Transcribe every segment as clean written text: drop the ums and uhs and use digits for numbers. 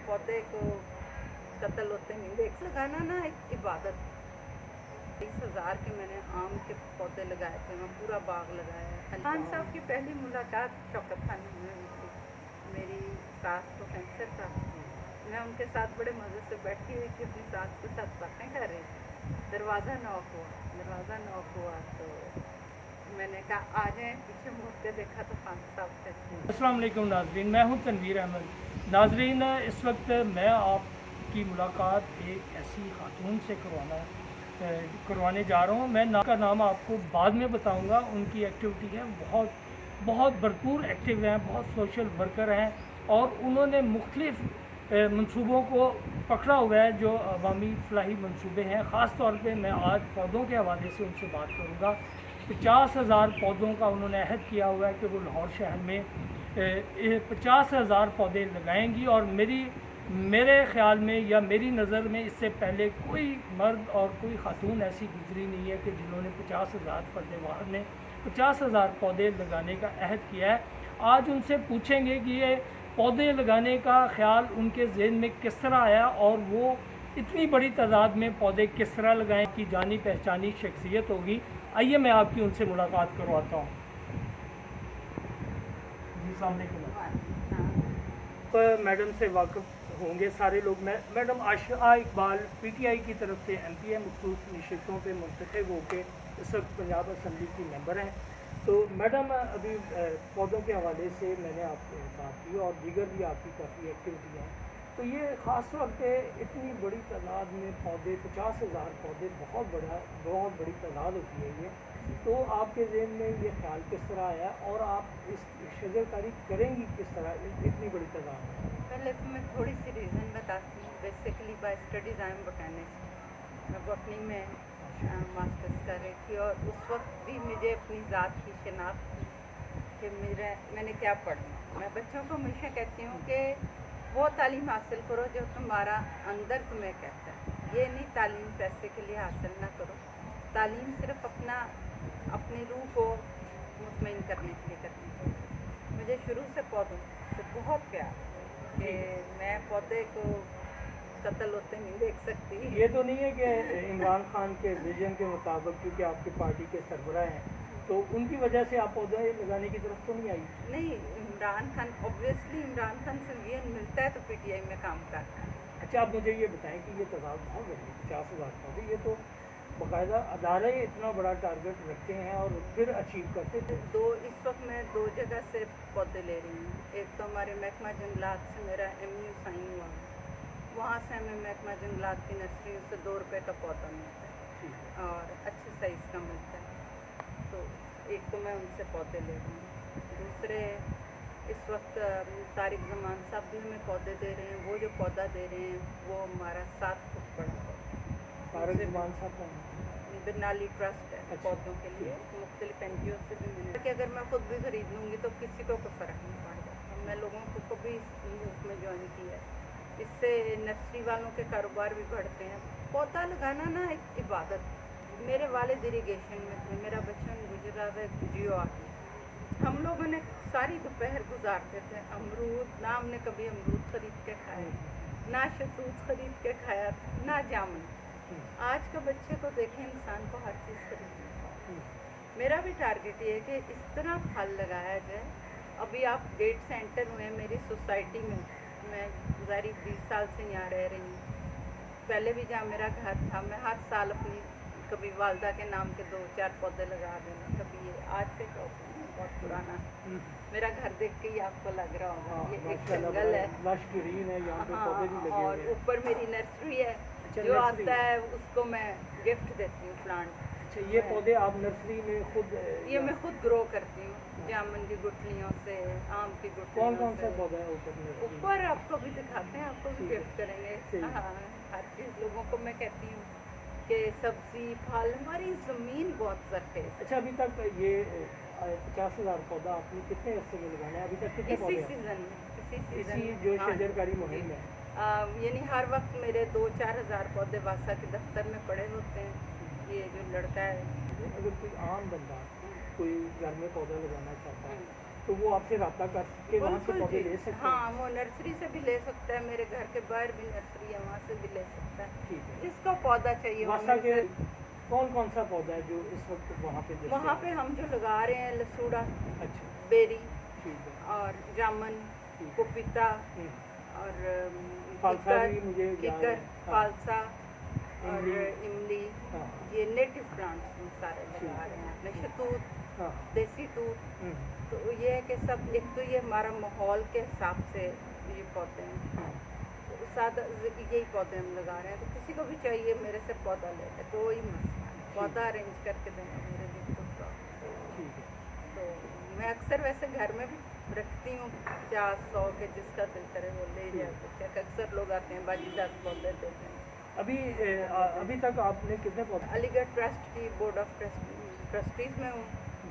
पौधे को कत्ल होते नहीं देख लगाना ना एक इबादत। 20,000 के मैंने आम के पौधे लगाए थे, मैं पूरा बाग लगाया है। खान साहब की पहली मुलाकात शौकत खान में हुई थी। मेरी सास को कैंसर था, मैं उनके साथ बड़े मज़े से बैठी हुई थी, अपनी सास के साथ बातें कर रही थी। दरवाज़ा नॉक हुआ तो मैंने कहा आ जाएं। पीछे मुड़ के देखा तो खान साहब थे। अस्सलाम वालेकुम नाज़रीन, मैं हूं तनवीर अहमद। नाज़रीन, इस वक्त मैं आपकी मुलाकात एक ऐसी खातून से करवाने जा रहा हूं। मैं का नाम आपको बाद में बताऊंगा। उनकी एक्टिविटी है बहुत भरपूर एक्टिव हैं, बहुत सोशल वर्कर हैं और उन्होंने मुख्तलिफ मंसूबों को पकड़ा हुआ है जो अवामी फलाही मंसूबे हैं। ख़ास तौर पे मैं आज पौधों के हवाले से उनसे बात करूँगा। 50,000 पौधों का उन्होंने अहद किया हुआ है कि वो लाहौर शहर में 50,000 पौधे लगाएंगी और मेरे ख़्याल में या मेरी नज़र में इससे पहले कोई मर्द और कोई खातून ऐसी गुजरी नहीं है कि जिन्होंने 50,000 पर्देवार ने 50,000 पौधे लगाने का अहद किया है। आज उनसे पूछेंगे कि ये पौधे लगाने का ख्याल उनके ज़हन में किस तरह आया और वो इतनी बड़ी तादाद में पौधे किस तरह लगाएं कि जानी पहचानी शख्सियत होगी। आइए मैं आपकी उनसे मुलाकात करवाता हूँ। जी सामने तो मैडम से वाकिफ़ होंगे सारे लोग। मैडम आशा इकबाल PTI की तरफ से MP है, मखसूस नशिस्तों पे मुंतखब होकर इस वक्त पंजाब असम्बली की मेंबर हैं। तो मैडम, अभी पौधों के हवाले से मैंने आपसे बात की और दीगर भी आपकी काफ़ी एक्टिविटी हैं। तो ये ख़ास तौर पे इतनी बड़ी तादाद में पौधे, 50,000 पौधे बहुत बड़ी तादाद होती है ये। तो आपके ज़हन में ये ख्याल किस तरह आया और आप इस शजरकारी करेंगी किस तरह इतनी बड़ी तादाद में? पहले तो मैं थोड़ी सी रीज़न बताती हूँ। Basically bye studies I am botanist. मैं बॉटनी में मास्टर्स कर रही थी और उस वक्त भी मुझे अपनी ज़ात की शिनाख्त थी कि मैंने क्या पढ़ना। मैं बच्चों को हमेशा कहती हूँ कि वो तालीम हासिल करो जो तुम्हारा अंदर तुम्हें कहता है। ये नहीं तालीम पैसे के लिए हासिल ना करो। तालीम सिर्फ अपनी रूह को मुतमईन करने के लिए करनी चाहिए। मुझे शुरू से पौधों से बहुत प्यार कि मैं पौधे को कत्ल होते नहीं देख सकती। ये तो नहीं है कि इमरान खान के विजन के मुताबिक, क्योंकि आपकी पार्टी के सरबराह हैं, तो उनकी वजह से आप पौधे लगाने की तरफ तो नहीं आई? नहीं, इमरान खान ऑब्वियसली इमरान खान से विजन मिलता है तो PTI में काम करता है। अच्छा, आप मुझे ये बताएं कि ये तादाद बहुत बड़ी है, 50,000 पौधे। ये तो बाकायदा अदारे इतना बड़ा टारगेट रखते हैं और फिर अचीव करते थे। इस वक्त मैं 2 जगह से पौधे ले रही हूँ। एक तो हमारे महकमा जंगलात से मेरा MU साइन हुआ, वहाँ से हमें महकमा जंगलात की नर्सरी से 2 रुपये का पौधा मिलता है और अच्छे साइज़ का मिलता है। तो एक तो मैं उनसे पौधे ले रही हूँ। दूसरे, इस वक्त तारिक जमान साहब भी हमें पौधे दे रहे हैं। वो जो पौधा दे रहे हैं वो हमारा 7 फुट बड़ा पौधा। तारिक जमान साहब बिरनाली ट्रस्ट है पौधों के लिए। मुख्तलिफ NGO से भी मैंने कि अगर मैं खुद भी खरीद लूँगी तो किसी को कोई फ़र्क नहीं पड़ेगा। मैं लोगों को भी इसमें ज्वाइन किया है। इससे नर्सरी वालों के कारोबार भी बढ़ते हैं। पौधा लगाना ना एक इबादत। मेरे वालिद इरीगेशन में थे, मेरा बचपन गुजरा है जियो आके। हम लोगों ने सारी दोपहर गुजारते थे। अमरूद ना, हमने कभी अमरूद ख़रीद के खाए, ना शतूत ख़रीद के खाया, ना जामुन। आज के बच्चे को देखें, इंसान को हर चीज़ खरीदनी। मेरा भी टारगेट ये है कि इस तरह फल लगाया जाए। अभी आप गेट से एंटर हुए मेरी सोसाइटी में। मैं गुज़ारी 20 साल से यहाँ रह रही हूँ। पहले भी जहाँ मेरा घर था, मैं हर साल अपनी कभी वालदा के नाम के 2-4 पौधे लगा देना। कभी ये आज के शौक बहुत पुराना। मेरा घर देख के ही आपको लग रहा होगा ये एक जंगल है। हाँ, और ऊपर मेरी नर्सरी है। जो आता है उसको मैं गिफ्ट देती हूँ प्लांट। अच्छा, ये पौधे आप नर्सरी में खुद? ये मैं खुद ग्रो करती हूँ, जामुन की गुठलियों से, आम की गुठलियों से। कौन सा पौधा है ऊपर आपको भी दिखाते हैं, आपको भी गिफ्ट करेंगे। हाँ, हर चीज़ लोगों को मैं कहती हूँ कि सब्जी फल, हमारी ज़मीन बहुत ज़रख़ेज़ है। अच्छा, अभी तक ये 50,000 पौधा आपने कितने अरसे में लगाना है? अभी तक कितने पौधे? इसी जो शजरकारी मुहिम है, यानी हर वक्त मेरे 2-4 हज़ार पौधे वासा के दफ्तर में पड़े होते हैं। ये जो लड़का है, अगर कोई आम बंदा कोई घर में पौधा लगाना चाहता है तो वो आपसे रब्ता कर के वहाँ से बिल्कुल पौधे जी। ले सकते हैं? हाँ, वो नर्सरी से भी ले सकता है, मेरे घर के बाहर भी नर्सरी है, वहाँ से भी ले सकता है। ठीक है। जिसको पौधा चाहिए वो वासा के मुझसे। कौन कौन सा पौधा है जो इस वक्त वहाँ पे दस्तयाब वहाँ पे है? हम जो लगा रहे हैं लसूड़ा, अच्छा, बेरी ठीक है। और जामुन, ठीक है। पपीता और फालसा भी मुझे याद है। किकर, हाँ। फालसा और इमली। इमली, हाँ। ये नेटिव प्लांट्स हम सारे लगा रहे हैं अपने। शतूत, हाँ। देसी तूत। तो ये है कि सब, एक तो ये हमारा माहौल के हिसाब से ये पौधे हैं, तो सादा यही पौधे हम लगा रहे हैं। तो किसी को भी चाहिए मेरे से पौधा ले ले, कोई मसला नहीं, पौधा अरेंज करके देना मेरे लिए कोई प्रॉब्लम। ठीक है। तो मैं अक्सर वैसे घर में भी रखती हूँ 50-100 के, जिसका दिल करे वो ले जाए। तो अक्सर लोग आते हैं, बाजी 10 पौधे देते हैं। अभी तक आपने कितने पौधे? अलीगढ़ ट्रस्ट की बोर्ड ऑफ ट्रस्टीज़ में हूँ।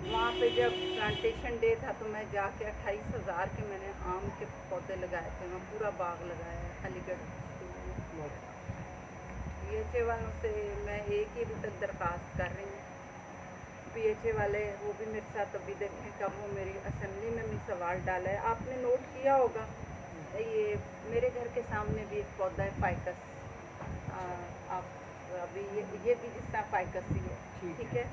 वहाँ पे जब प्लांटेशन डे था तो मैं जाके 28,000 के मैंने आम के पौधे लगाए थे। मैं पूरा बाग लगाया है अलीगढ़ स्कूल में। PHA वालों से मैं एक ही अभी तक दरख्वास्त कर रही हूँ। PHA वाले वो भी मेरे साथ अभी देखें कब वो मेरी असेंबली में भी सवाल डाला है। आपने नोट किया होगा, ये मेरे घर के सामने भी एक पौधा है फाइकस। आप अभी ये भी जिस तरह फाइकस ही है, ठीक है।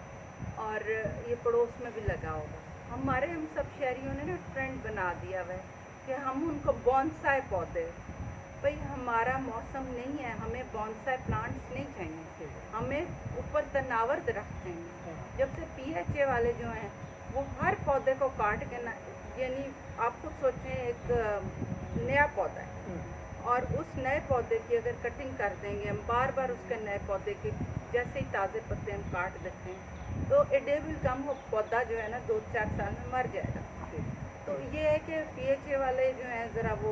और ये पड़ोस में भी लगा होगा। हम सब शहरियों ने ना ट्रेंड बना दिया हुआ है कि हम उनको बॉन्साई पौधे, भाई हमारा मौसम नहीं है, हमें बॉन्साई प्लांट्स नहीं चाहिए, हमें ऊपर तनावर दरख्त चाहिए। जब से PHA वाले जो हैं वो हर पौधे को काट के ना, यानी आप खुद सोचें एक नया पौधा है और उस नए पौधे की अगर कटिंग कर देंगे हम, बार बार उसके नए पौधे की जैसे ही ताज़े पत्ते हम काट देते हैं तो ए डे विल कम, वो पौधा जो है ना 2-4 साल में मर जाएगा। तो ये है कि PHA वाले जो हैं ज़रा वो,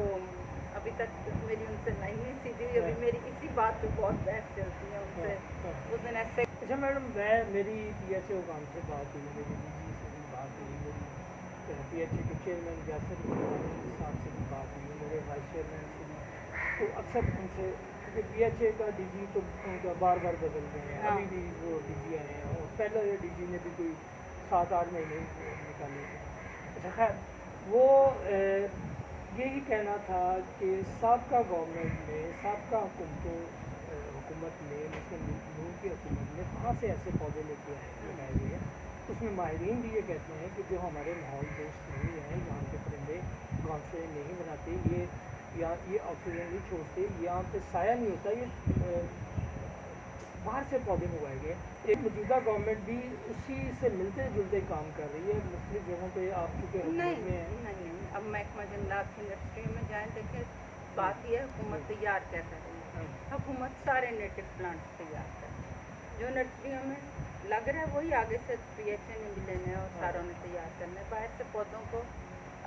अभी तक मेरी उनसे लाइन नहीं सीधी हुई, अभी मेरी इसी बात पे बहुत बहस चलती है उनसे। उस दिन ऐसे। अच्छा मैडम, मेरी PHA हुकाम से बात हुई, मेरी DG से भी बात हुई, मेरी PHA के चेयरमैन यासर साहब से भी बात हुई, मेरे वाइस चेयरमैन से भी। तो अक्सर उनसे, क्योंकि PHA का DG तो उनका बार बार बदल गए हैं। अभी भी वो DG आए हैं और पहले DG ने भी कोई 7-8 महीने निकाले थे। अच्छा खैर, वो यही कहना था कि साबका गवर्नमेंट ने, साबका हुकूमत ने, मुस्लिम लीग की हुकूमत ने कहाँ से ऐसे पौधे लेके लगाए हुए हैं। उसमें माहिरीन भी ये कहते हैं कि जो हमारे माहौल दोस्त नहीं हैं, यहाँ के परिंदे घोंसले नहीं बनाते, ये ऑक्सीजन नहीं छोड़ते, यहाँ पे साया नहीं होता, ये बाहर से पौधे मंगवाए गए। एक मौजूदा गवर्नमेंट भी उसी से मिलते जुलते काम कर रही है मुख्तलिफ जगहों पे। आप चूँकि हुकूमत में हैं। नहीं, अब महकमा जंगलात की नर्सरी में जाएँ, देखें बात यह है हुकूमत तैयार क्या कर रही है। हुकूमत सारे नेटिव प्लांट्स तैयार कर रही है, जो नर्सरियों में लग रहा है वही आगे से PHA ने भी लेने और सारों ने तैयार करना है। बाहर से पौधों को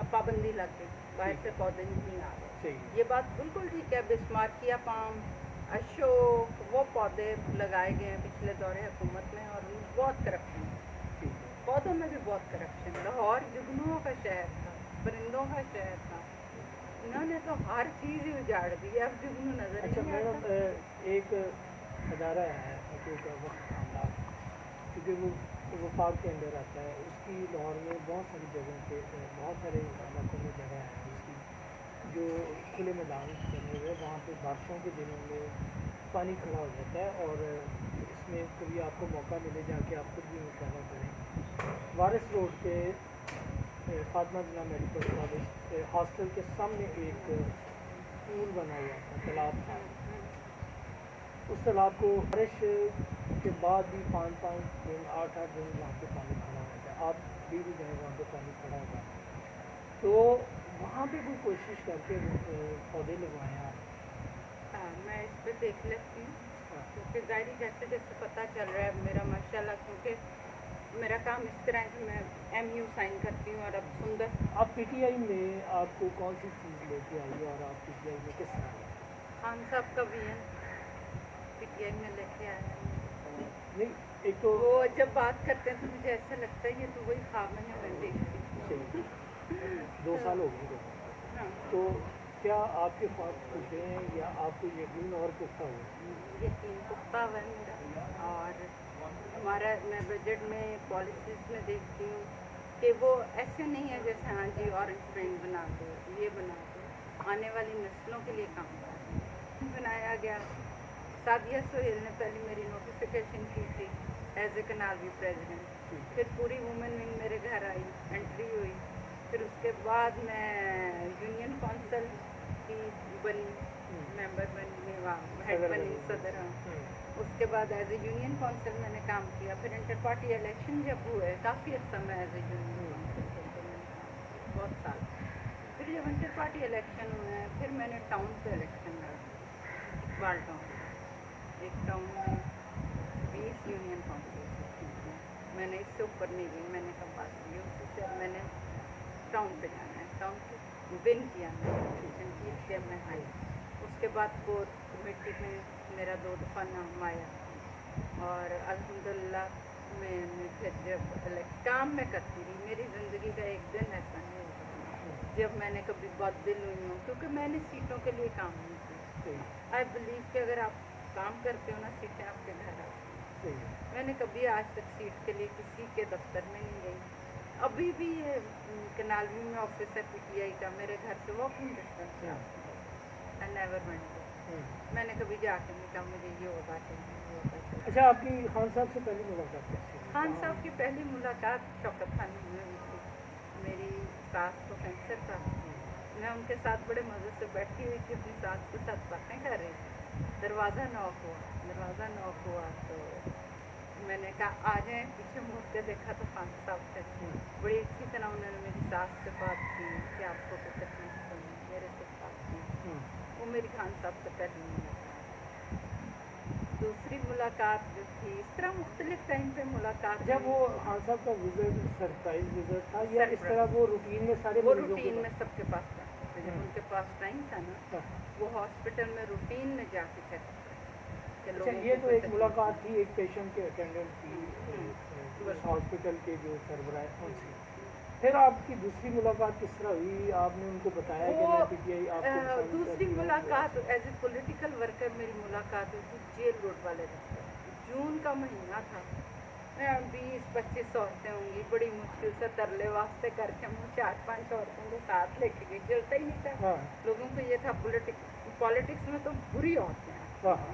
अब पाबंदी लग गई, बाहर से पौधे नहीं आ रहे। ये बात बिल्कुल ठीक है। बिस्मार्किया पाम, अशोक, वो पौधे लगाए गए हैं पिछले दौरे हुकूमत में और उनमें बहुत करप्शन है। पौधों में भी बहुत करप्शन। लाहौर जुगनुओं का शहर था, परिंदों का शहर था, इन्होंने तो हर चीज़ ही उजाड़ दी है, अब जुगनू नजर अच्छा नहीं आता। मैडम, एक अदारा है हकूक़ मामला, क्योंकि वो वफाक के अंदर आता है, उसकी लाहौर में बहुत सारी जगहों पे, बहुत सारे इलाकों में जगह है उसकी जो खुले मैदान बने हुए, वहाँ पे बारिशों के दिनों में पानी खड़ा हो जाता है और इसमें कभी आपको मौका मिले जाके आप खुद भी मुशाहरा करें। वारिस रोड पे फातिमा जिन्ना मेडिकल कॉलेज हॉस्टल के सामने एक पूल बना हुआ था, तालाब था। उस तालाब को बारिश के बाद भी 5-5 दिन 8-8 दिन वहाँ पे पानी खड़ा रहता है। आप भी जाएँ वहाँ पे पानी खड़ा होगा, तो वहाँ पे कोई कोशिश करके पौधे लगवाएं आप। हाँ, मैं इस पर देख लेती हूँ, क्योंकि ज़ाहिर जैसे जैसे पता चल रहा है मेरा माशाल्लाह, क्योंकि मेरा काम इस तरह है कि मैं MU साइन करती हूँ और अब सुंदर। आप PTI में आपको कौन सी चीज़ लेके आई और आप PTI में किस तरह? खान साहब का भी है, PTI में लेके आया है। नहीं, एक तो वो जब बात करते हैं तो मुझे ऐसा लगता है ये तो वही ख्वाब है मैं देखती हूँ। 2 साल हो गए हाँ, तो क्या आपके ख्वाब टूटे हैं या आपको यकीन और पुख्ता हुआ? यकीन पुख्ता हुआ है मेरा। और हमारा, मैं बजट में पॉलिसीज़ में देखती हूँ कि वो ऐसे नहीं है जैसे हाँ जी ऑरेंज पेंट बना दो, ये बना दो, आने वाली नस्लों के लिए काम कर बनाया गया। सादिया सोहेल ने पहले मेरी नोटिफिकेशन की थी एज ए कनालवी प्रेसिडेंट, फिर पूरी वुमेन विंग मेरे घर आई, एंट्री हुई, फिर उसके बाद मैं यूनियन काउंसिल की बनी, मेंबर बनी, हेड बनी, सदर। उसके बाद एज ए यूनियन काउंसिल मैंने काम किया, फिर इंटर पार्टी इलेक्शन जब हुए काफ़ी अच्छा मैं एज ए यूनियन काउंसिल बहुत साल, फिर जब इंटर पार्टी इलेक्शन हुए फिर मैंने टाउन पे इलेक्शन लड़ा, वाल टाउन, एक टाउन में 20 यूनियन काउंसिल, मैंने इससे ऊपर नहीं गई, मैंने कहा पास की उससे मैंने टाउन पे जाना है, टाउन पे विन किया मैंने, मैं आई। उसके बाद कोर कमेटी में मेरा 2 दफ़ा नाम आया, और अल्हम्दुलिल्लाह मैंने फिर जब काम मैं करती रही, मेरी ज़िंदगी का एक दिन ऐसा नहीं होता जब मैंने कभी बददिल हुई हूँ, क्योंकि मैंने सीटों के लिए काम नहीं किया। आई बिलीव कि अगर आप काम करते हो ना, सीटें आपके घर आती हैं। मैंने कभी आज तक सीट के लिए किसी के दफ्तर में नहीं गई। अभी भी ये कनालवी में ऑफिस है PTI का, मेरे घर से वॉकिंग डिस्टेंस है, आई नेवर वेंट देयर। मैंने कभी जाके नहीं कहा मुझे ये होगा चाहिए, ये होगा चाहिए। अच्छा, आपकी खान साहब से पहली मुलाकात कैसी हुई? खान साहब की पहली मुलाकात शौकत खान में हुई थी। मेरी सास को कैंसर था, मैं उनके साथ बड़े मज़े से बैठी हुई थी, अपनी सास के साथ बातें कर रही थी, दरवाज़ा नॉक हुआ तो मैंने कहा आ जाएँ, पीछे मुड़ के देखा तो खान साहब थे। बड़ी अच्छी तरह उन्होंने मेरी सास से बात की कि आपको कुछ तकलीफ तो नहीं, मेरे से बात की। वो मेरी खान साहब से पहली मुलाकात। दूसरी मुलाकात जो थी, इस तरह मुख्तलिफ टाइम पे मुलाकात, जब वो खान साहब का विजिट सरप्राइज विजिट था या इस तरह वो रूटीन में सारे वो मरीजों रूटीन के में सबके पास था, जब उनके पास टाइम था ना, वो हॉस्पिटल में रूटीन में जाके चेक। अच्छा, ये तो एक मुलाकात थी एक पेशेंट के अटेंडेंट की हॉस्पिटल के जो सरबराह उनसे। फिर आपकी दूसरी मुलाकात किस तरह हुई? आपने उनको बताया कि मैं PTI आपको दूसरी मुलाकात एज ए पॉलिटिकल वर्कर मेरी मुलाकात हुई थी जेल रोड वाले दफ्तर। जून का महीना था, 20-25 औरतें होंगी, बड़ी मुश्किल से तरले वास्ते करके मैं 4-5 औरतों को साथ लेके गई, जलता ही नहीं था। लोगों को ये था पॉलिटिक्स में तो बुरी औरतें हैं,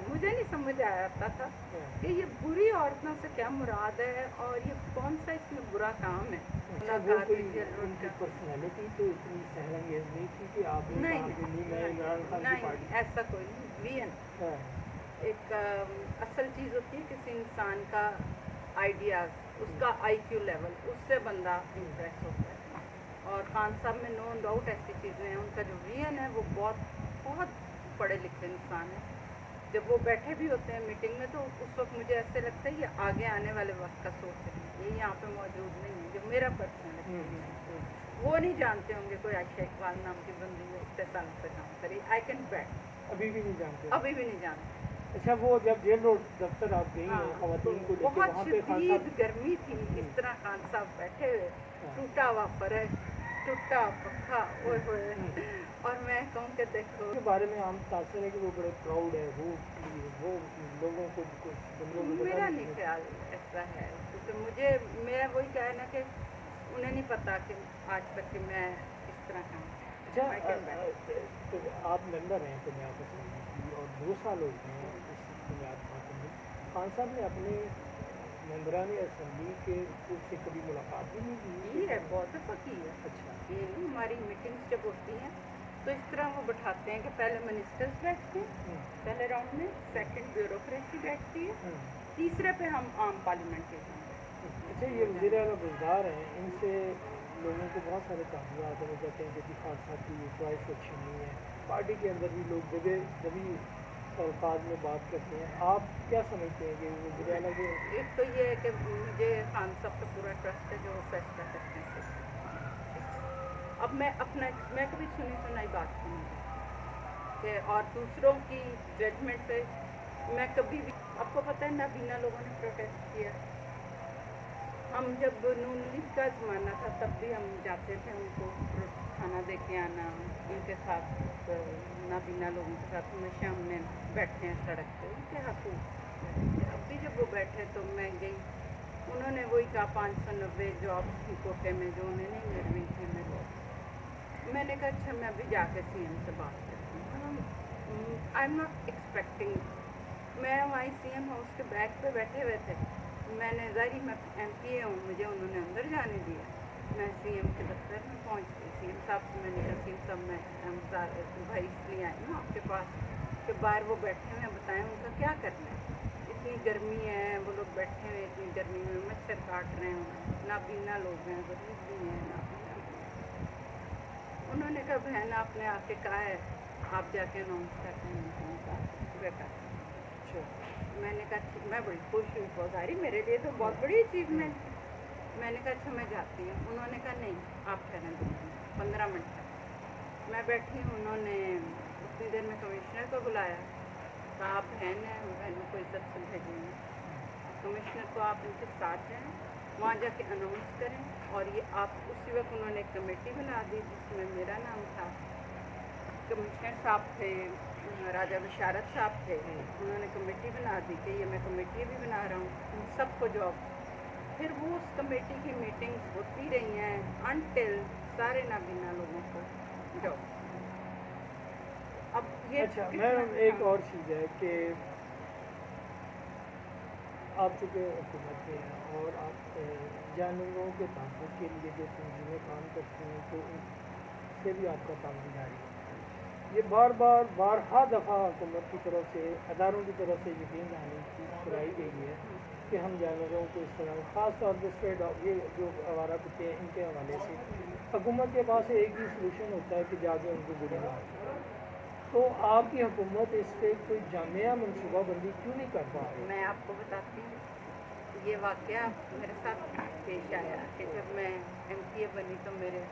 मुझे नहीं समझ आता था कि ये बुरी औरतों से क्या मुराद है और ये कौन सा इसमें बुरा काम है। उनकी पर्सनैलिटी तो इतनी सहरंगेज नहीं थी कि आपने नहीं, ऐसा कोई नहीं। वियन एक असल चीज़ होती है किसी इंसान का आइडियाज़, उसका IQ लेवल, उससे बंदा इम्प्रेस होता है। और खान साहब में नो डाउट ऐसी चीज़ें हैं, उनका जो वियन है वो बहुत पढ़े लिखे इंसान है। जब वो बैठे भी होते हैं मीटिंग में तो उस वक्त मुझे ऐसे लगता है ये आगे आने वाले वक्त का सोच रहे हैं, ये यहाँ पे मौजूद नहीं है। जो मेरा पर्सनल वो नहीं जानते होंगे कोई आयशा इकबाल नाम की बंदी है, इतने साल से काम करी, आई कैन बैट अभी भी नहीं जानते। अभी भी नहीं जानते। अच्छा, वो जब जेल रोड दफ्तर आप गई हैं ख़वातीन को लेकर, बहुत वहाँ पे खान शदीद साहब गर्मी थी, इस तरह खान साहब बैठे हुए, टूटा हुआ फर्श, टूटा पक्का, ओए होए। और मैं कहूँ कि देखो के बारे में आम तासर है कि वो बड़े प्राउड है, वो लोगों को कुछ मेरा नहीं ख्याल ऐसा है, क्योंकि मेरा वही कहना है कि उन्हें नहीं पता कि आज तक कि मैं इस तरह का। अच्छा, आप मेंबर हैं पंजाब असेंबली की और 2 साल हो गए हैं इस पंजाब असेंबली। खान साहब ने अपने मेंबरान असेंबली के से कभी मुलाकात भी नहीं की है? बहुत दफ़ा की है। अच्छा, ये नहीं, हमारी मीटिंग्स जब होती हैं तो इस तरह वो बैठाते हैं कि पहले मिनिस्टर्स बैठते हैं पहले राउंड में, सेकंड ब्यूरोक्रेसी बैठती है, तीसरे पे हम आम पार्लियामेंट के हैं। अच्छा, ये वज़ीर आला गुलजार हैं, इनसे लोगों को बहुत सारे ताक़ुज़ात हैं, वो कहते हैं कि खान साहब की चॉइस अच्छी नहीं है। पार्टी के अंदर भी लोग जब अल्फाज में बात करते हैं, आप क्या समझते हैं कि वज़ीर आला के? एक तो ये है कि मुझे खान साहब पर पूरा ट्रस्ट है जो वो फैसला करते हैं। अब मैं कभी सुनी सुनाई बात नहीं कि और दूसरों की जजमेंट पे मैं कभी भी, आपको पता है नाबीना लोगों ने प्रोटेस्ट किया। हम जब नून लीग का ज़माना था तब भी हम जाते थे उनको खाना दे के आना, उनके साथ नाबीना लोगों के साथ हमेशा हमने बैठे हैं सड़क पे, उनके हाथों। अब भी जब वो बैठे तो मैं गई, उन्होंने वही कहा 590 जॉब थी कोटे में जो उन्हें नहीं मिल रही थी मेरे को। मैंने कहा अच्छा मैं अभी जाके सीएम से बात करती हूँ। आई एम नॉट एक्सपेक्टिंग, मैं वहीं सीएम हाउस के बैग पे बैठे हुए थे, मैंने जारी मैं एमपीए हूँ, मुझे उन्होंने अंदर जाने दिया। मैं सीएम के दफ्तर में पहुँच गई, सीएम साहब से मैंने कहा सीएम साहब मैं भाई इसलिए आई हूँ आपके पास कि बाहर वो बैठे हुए हैं, बताएं उनका क्या करना है, इतनी गर्मी है, वो लोग बैठे हुए इतनी गर्मी में मच्छर काट रहे हैं, नाबीना लोग हैं, गरीब भी हैं, नाबीना भी हैं। उन्होंने कहा बहन आपने आके कहा है आप जाके अनाउंस करते हैं बेटा। मैंने कहा ठीक, मैं बड़ी खुश हुई, बहुत सारी मेरे लिए तो बहुत बड़ी अचीवमेंट। मैंने कहा अच्छा मैं जाती हूँ। उन्होंने कहा नहीं आप ठहरें 15 मिनट तक। मैं बैठी हूँ, उन्होंने उतनी देर में कमिश्नर को बुलाया, कहा आप बहन हैं, बहनों को इज्जत से भेजेंगे, कमिश्नर को आप इनके साथ हैं, वहाँ जाके अनाउंस करें। और ये आप उसी वक्त उन्होंने एक कमेटी बना दी जिसमें मेरा नाम था, कमिश्नर साहब थे, राजा बशारत साहब थे, उन्होंने कमेटी बना दी कि ये मैं कमेटी भी बना रहा हूँ, उन सबको जॉब। फिर वो उस कमेटी की मीटिंग्स होती रही हैं अनटिल सारे नाबीना लोगों को जॉब। अब ये अच्छा मैम एक और चीज़ है कि आप चूँकि हुकूमत में हैं और आप जानवरों के तहफ़्फ़ुज़ के लिए जो तंजीमें काम करती हैं तो उनसे भी आपका ताल्लुक जारी है। ये बारहा दफ़ा हुकूमत की तरफ से, अदारों की तरफ से यकीन दहानी कराई गई है कि हम जानवरों को इस तरह ख़ास तौर पर स्ट्रे डॉग, ये जो आवारा कुत्ते हैं, इनके हवाले से हुकूमत के पास एक ही सलूशन होता है कि जाके उनको गोली मारो। तो आपकी हुकूमत इस पर कोई जामिया मनसूबाबंदी क्यों नहीं कर पा रही? मैं आपको बताती हूँ, ये वाक़या मेरे साथ पेश आया कि जब मैं एमपीए बनी तो मेरे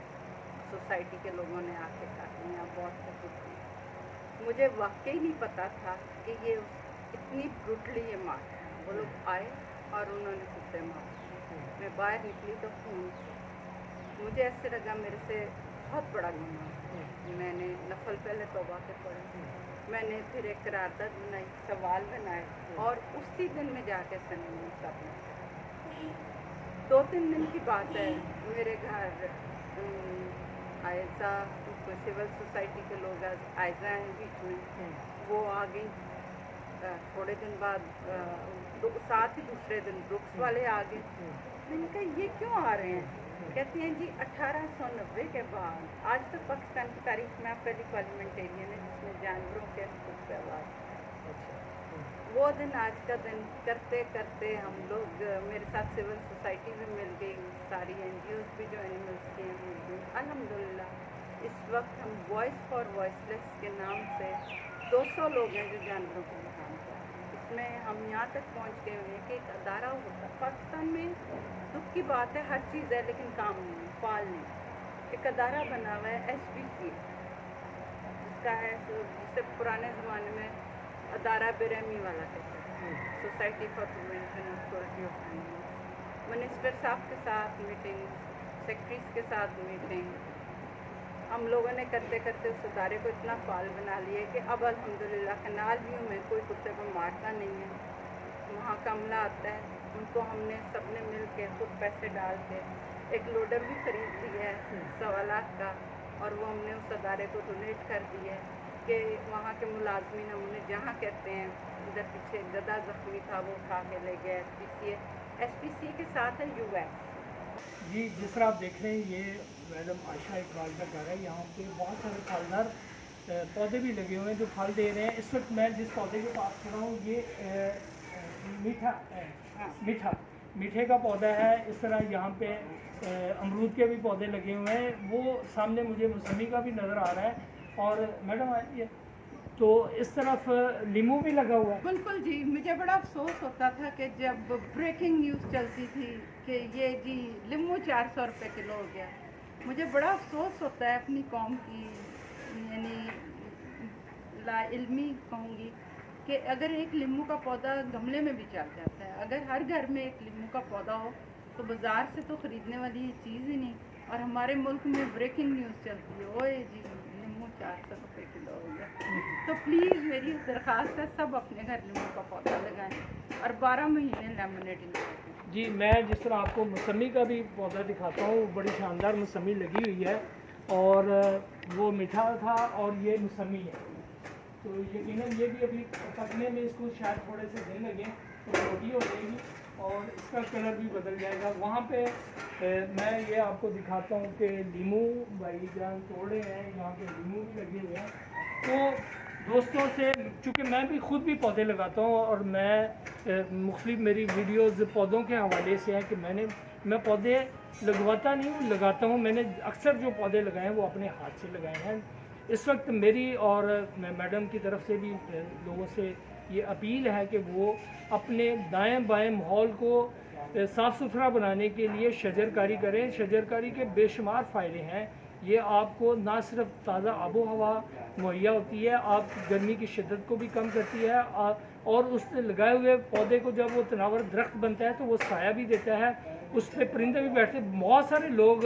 सोसाइटी के लोगों ने आके कहा कि यहाँ बहुत तकलीफ हुई। मुझे वाकई नहीं पता था कि ये इतनी ब्रूटली ये मार है। वो लोग आए और उन्होंने कुत्ते मारे। मैं बाहर निकली तो खून, मुझे ऐसे लगा मेरे से बहुत बड़ा गुनाह। मैंने नफल पहले तौबा के पढ़े, मैंने फिर एक करारदाद बनाई, सवाल बनाए और उसी दिन में जाके सनी साहब ने 2-3 दिन की बात है, मेरे घर आयजा सिविल सोसाइटी के लोग आयजा हैं बीच में, वो आ गई। थोड़े दिन बाद साथ ही दूसरे दिन ब्रुक्स वाले आ गए। मैंने कहा ये क्यों आ रहे हैं? कहते हैं जी 1890 के बाद आज तक पाकिस्तान की तारीख में आप पहली पार्लियामेंटेरियन है जिसमें जानवरों के हकूक़ पे आवाज़। वो दिन आज का दिन करते करते हम लोग, मेरे साथ सिविल सोसाइटी भी मिल गई, सारी NGOs भी जो एनिमल्स की हैं मिल गई। अल्हम्दुलिल्लाह इस वक्त हम वॉइस फॉर वॉइसलेस के नाम से 200 लोग हैं जो जानवरों के लिए काम कर रहे हैं। इसमें हम यहाँ तक पहुँच गए हुए हैं कि एक अदारा होता पाकिस्तान में, दुख की बात है हर चीज़ है लेकिन काम नहीं, फाल नहीं। एक अदारा बना हुआ है SPCA, जिसका है जिसे पुराने ज़माने में अदारा बेरहमी वाला कहते हैं, society for prevention of cruelty of animals. Minister साहब के साथ मीटिंग, सेक्रेटरीज के साथ मीटिंग, हम लोगों ने करते करते उस अदारे को इतना फाल बना लिया कि अब अल्हम्दुलिल्लाह कनाल व्यू में कोई कुत्ते को मारता नहीं है। वहाँ का अमला आता है, उनको हमने सबने मिल के खुद पैसे डाल के एक लोडर भी खरीद लिया है 1.25 लाख का, और वो हमने उस अदारे को डोनेट कर दिया है कि वहाँ के मुलाजमीन हम उन्हें जहाँ कहते हैं, इधर पीछे गधा ज़ख्मी था वो उठा के ले गया। SPCA के साथ है US। जी जिस तरह आप देख रहे हैं ये मैडम आशा इकबाल का घर है। यहाँ पे बहुत सारे फलदार पौधे भी लगे हुए हैं जो फल दे रहे हैं। इस वक्त मैं जिस पौधे के पास खड़ा हूँ ये मीठे का पौधा है। इस तरह यहाँ पे अमरूद के भी पौधे लगे हुए हैं। वो सामने मुझे मौसमी का भी नज़र आ रहा है। और मैडम ये तो इस तरफ लीमू भी लगा हुआ है। बिल्कुल जी, मुझे बड़ा अफसोस होता था कि जब ब्रेकिंग न्यूज़ चलती थी कि ये जी लीमू 400 रुपये किलो हो गया, मुझे बड़ा अफसोस होता है अपनी कौम की, यानी लाइल्मी कहूँगी कि अगर एक लीमू का पौधा गमले में भी चल जाता है, अगर हर घर में एक लीमू का पौधा हो तो बाज़ार से तो ख़रीदने वाली चीज़ ही नहीं। और हमारे मुल्क में ब्रेकिंग न्यूज़ चलती है, ओए जी लीमू 400 रुपये किलो हो गया। तो प्लीज़ मेरी दरख्वास्त है, सब अपने घर नींबू का पौधा लगाएं और 12 महीने लेमनेड लगाएं। जी, मैं जिस तरह आपको मौसमी का भी पौधा दिखाता हूँ, बड़ी शानदार मौसमी लगी हुई है और वो मीठा था और ये मौसमी है। तो यकीनन ये भी अभी पकने में इसको शायद थोड़े से दिन लगे तो छोटी हो जाएगी और इसका कलर भी बदल जाएगा। वहाँ पे मैं ये आपको दिखाता हूँ कि लीमू भाई जान तोड़ रहे हैं, यहाँ पे लीमू भी लगे हुए हैं। तो दोस्तों से, चूँकि मैं भी ख़ुद भी पौधे लगाता हूँ और मैं मुख्तलिफ मेरी वीडियोज़ पौधों के हवाले से हैं कि मैं पौधे लगवाता नहीं हूँ, लगाता हूँ। मैंने अक्सर जो पौधे लगाए हैं वो अपने हाथ से लगाए हैं। इस वक्त मेरी और मैडम की तरफ से भी लोगों से ये अपील है कि वो अपने दाएं बाएं माहौल को साफ़ सुथरा बनाने के लिए शजरकारी करें। शजरकारी के बेशुमार फ़ायदे हैं। ये आपको ना सिर्फ ताज़ा आबो हवा मुहैया होती है, आप गर्मी की शिद्दत को भी कम करती है और उस लगाए हुए पौधे को जब वो तनावर दरख्त बनता है तो वो साया भी देता है, उस पर परिंदे भी बैठते हैं। बहुत सारे लोग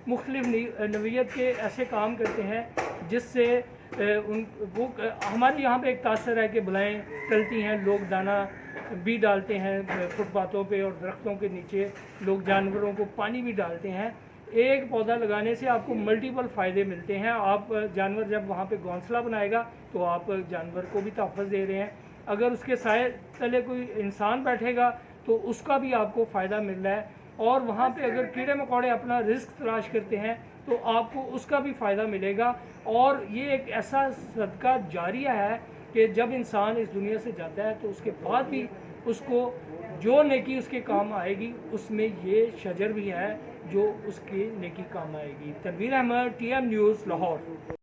मुख्तलिफ नवीयत के ऐसे काम करते हैं जिससे हमारे यहाँ पे एक तासर है कि बलाएँ टलती हैं, लोग दाना भी डालते हैं फुटपाथों पे और दरख्तों के नीचे लोग जानवरों को पानी भी डालते हैं। एक पौधा लगाने से आपको मल्टीपल फ़ायदे मिलते हैं। आप जानवर जब वहाँ पे घोंसला बनाएगा तो आप जानवर को भी तहफ़्फ़ुज़ दे रहे हैं। अगर उसके साए तले कोई इंसान बैठेगा तो उसका भी आपको फ़ायदा मिल रहा है। और वहाँ पे अगर कीड़े मकोड़े अपना रिस्क तलाश करते हैं तो आपको उसका भी फ़ायदा मिलेगा। और ये एक ऐसा सदका जारिया है कि जब इंसान इस दुनिया से जाता है तो उसके बाद भी उसको जो नेकी उसके काम आएगी, उसमें ये शजर भी है जो उसके नेकी काम आएगी। Tanveer Ahmed, TM news, Lahore.